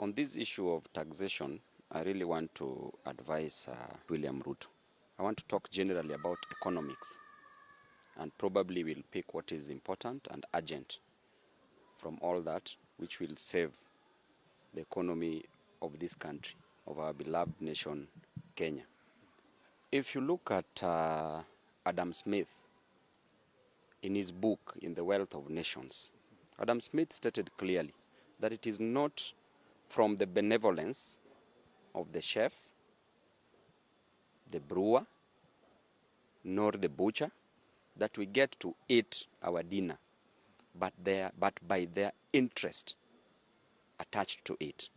On this issue of taxation, I really want to advise William Ruto. I want to talk generally about economics, and probably will pick what is important and urgent from all that, which will save the economy of this country, of our beloved nation, Kenya. If you look at Adam Smith, in his book, In the Wealth of Nations, Adam Smith stated clearly that it is not from the benevolence of the chef, the brewer, nor the butcher that we get to eat our dinner, but by their interest attached to it.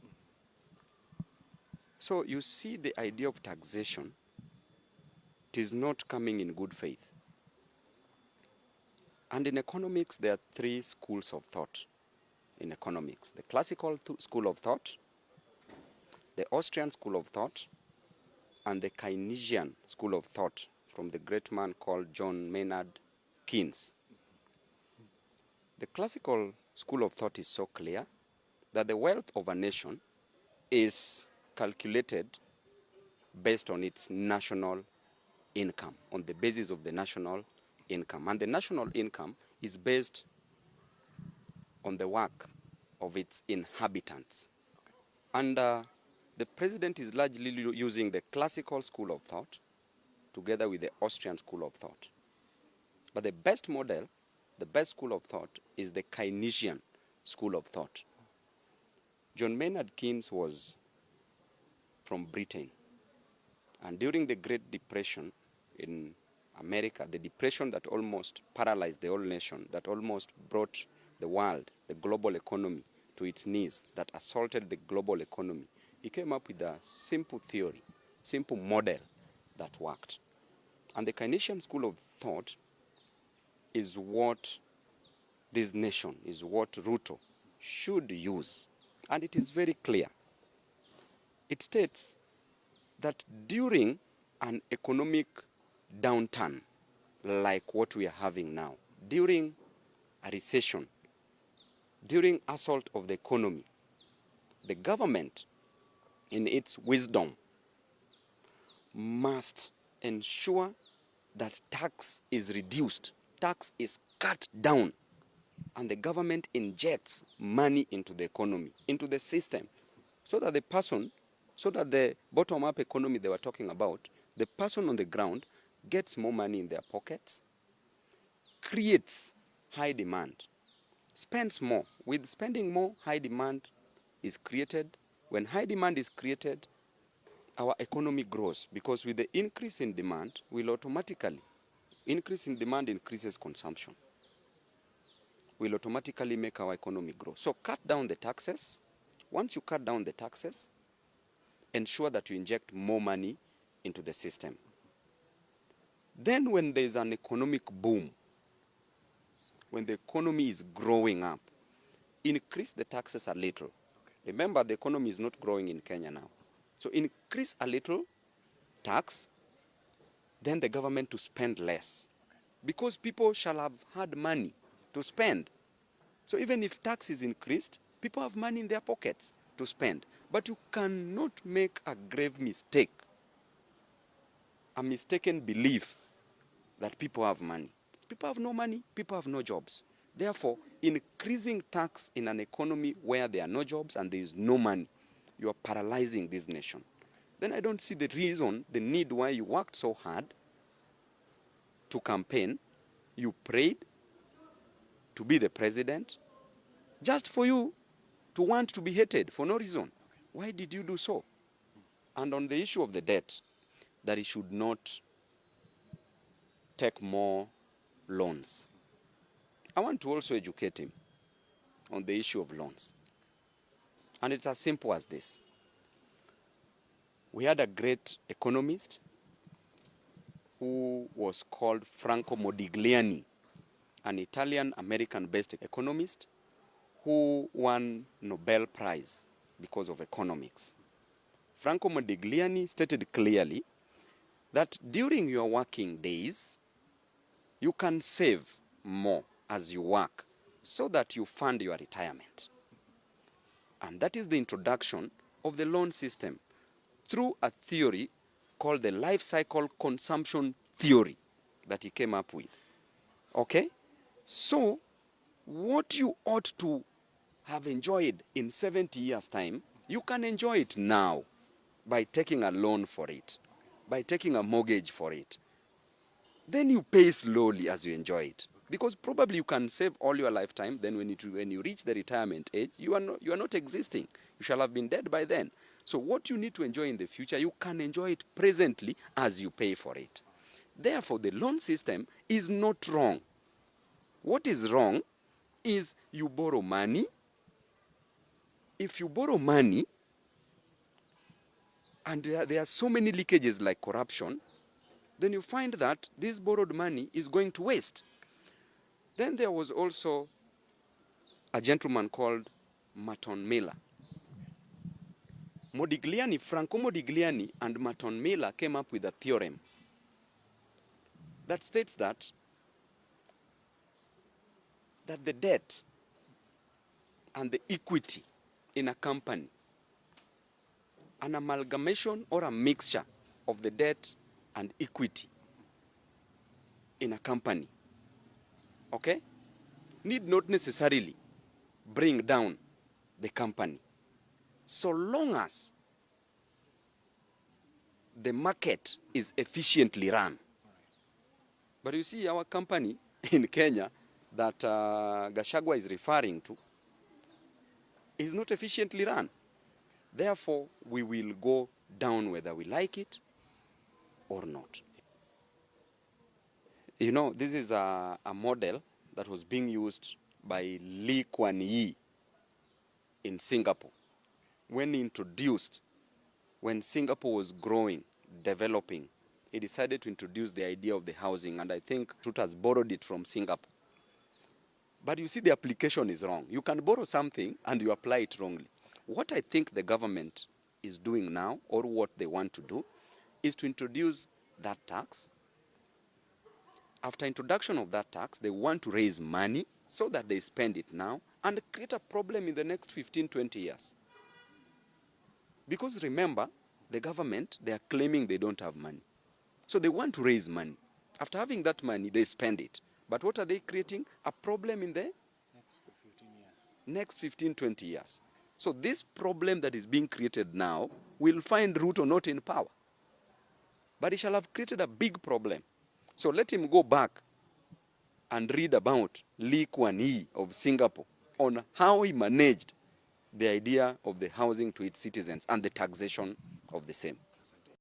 So you see, the idea of taxation, it is not coming in good faith. And in economics, there are three schools of thought in economics: the classical school of thought, the Austrian school of thought, and the Keynesian school of thought from the great man called John Maynard Keynes. The classical school of thought is so clear that the wealth of a nation is calculated based on its national income, on the basis of the national income. And the national income is based on the work of its inhabitants. And the president is largely using the classical school of thought together with the Austrian school of thought. But the best model, the best school of thought, is the Keynesian school of thought. John Maynard Keynes was from Britain. And during the Great Depression in America, the depression that almost paralyzed the whole nation, that almost brought the world, the global economy, to its knees, that assaulted the global economy, he came up with a simple theory, simple model that worked. And the Keynesian school of thought is what this nation, is what Ruto should use. And it is very clear. It states that during an economic downturn like what we are having now, during a recession, during assault of the economy, the government, in its wisdom, must ensure that tax is reduced, tax is cut down, and the government injects money into the economy, into the system, so that the bottom-up economy they were talking about, the person on the ground gets more money in their pockets, creates high demand, spends more. With spending more, high demand is created. When high demand is created, our economy grows, because with the increase in demand, will automatically, increase in demand increases consumption, will automatically make our economy grow. So cut down the taxes. Once you cut down the taxes, ensure that you inject more money into the system. Then when there's an economic boom, when the economy is growing up, increase the taxes a little. Okay. Remember, the economy is not growing in Kenya now. So increase a little tax, then the government to spend less. Because people shall have had money to spend. So even if tax is increased, people have money in their pockets to spend. But you cannot make a grave mistake, a mistaken belief that people have money. People have no money, people have no jobs. Therefore, increasing tax in an economy where there are no jobs and there is no money, you are paralyzing this nation. Then I don't see the reason, the need why you worked so hard to campaign, you prayed to be the president, just for you to want to be hated for no reason. Why did you do so? And on the issue of the debt, that he should not take more loans. I want to also educate him on the issue of loans. And it's as simple as this. We had a great economist who was called Franco Modigliani, an Italian-American-based economist who won Nobel Prize because of economics. Franco Modigliani stated clearly that during your working days, you can save more as you work so that you fund your retirement. And that is the introduction of the loan system through a theory called the life cycle consumption theory that he came up with. Okay? So, what you ought to have enjoyed in 70 years' time, you can enjoy it now by taking a loan for it, by taking a mortgage for it. Then you pay slowly as you enjoy it. Because probably you can save all your lifetime, then when you reach the retirement age, you are not existing. You shall have been dead by then. So what you need to enjoy in the future, you can enjoy it presently as you pay for it. Therefore, the loan system is not wrong. What is wrong is you borrow money. If you borrow money, and there are so many leakages like corruption, then you find that this borrowed money is going to waste. Then there was also a gentleman called Merton Miller. Franco Modigliani and Merton Miller came up with a theorem that states that the debt and the equity in a company, an amalgamation or a mixture of the debt and equity in a company, okay, need not necessarily bring down the company, so long as the market is efficiently run. But you see, our company in Kenya that Gachagua is referring to is not efficiently run. Therefore, we will go down whether we like it or not. You know, this is a model that was being used by Lee Kuan Yew in Singapore. When Singapore was growing, developing, he decided to introduce the idea of the housing, and I think Ruto has borrowed it from Singapore. But you see, the application is wrong. You can borrow something and you apply it wrongly. What I think the government is doing now, or what they want to do, is to introduce that tax. After introduction of that tax, they want to raise money so that they spend it now and create a problem in the next 15, 20 years. Because remember, the government, they are claiming they don't have money. So they want to raise money. After having that money, they spend it. But what are they creating? A problem in the next 15, 20 years. So this problem that is being created now will find Ruto not in power. But he shall have created a big problem. So let him go back and read about Lee Kuan Yew of Singapore on how he managed the idea of the housing to its citizens and the taxation of the same.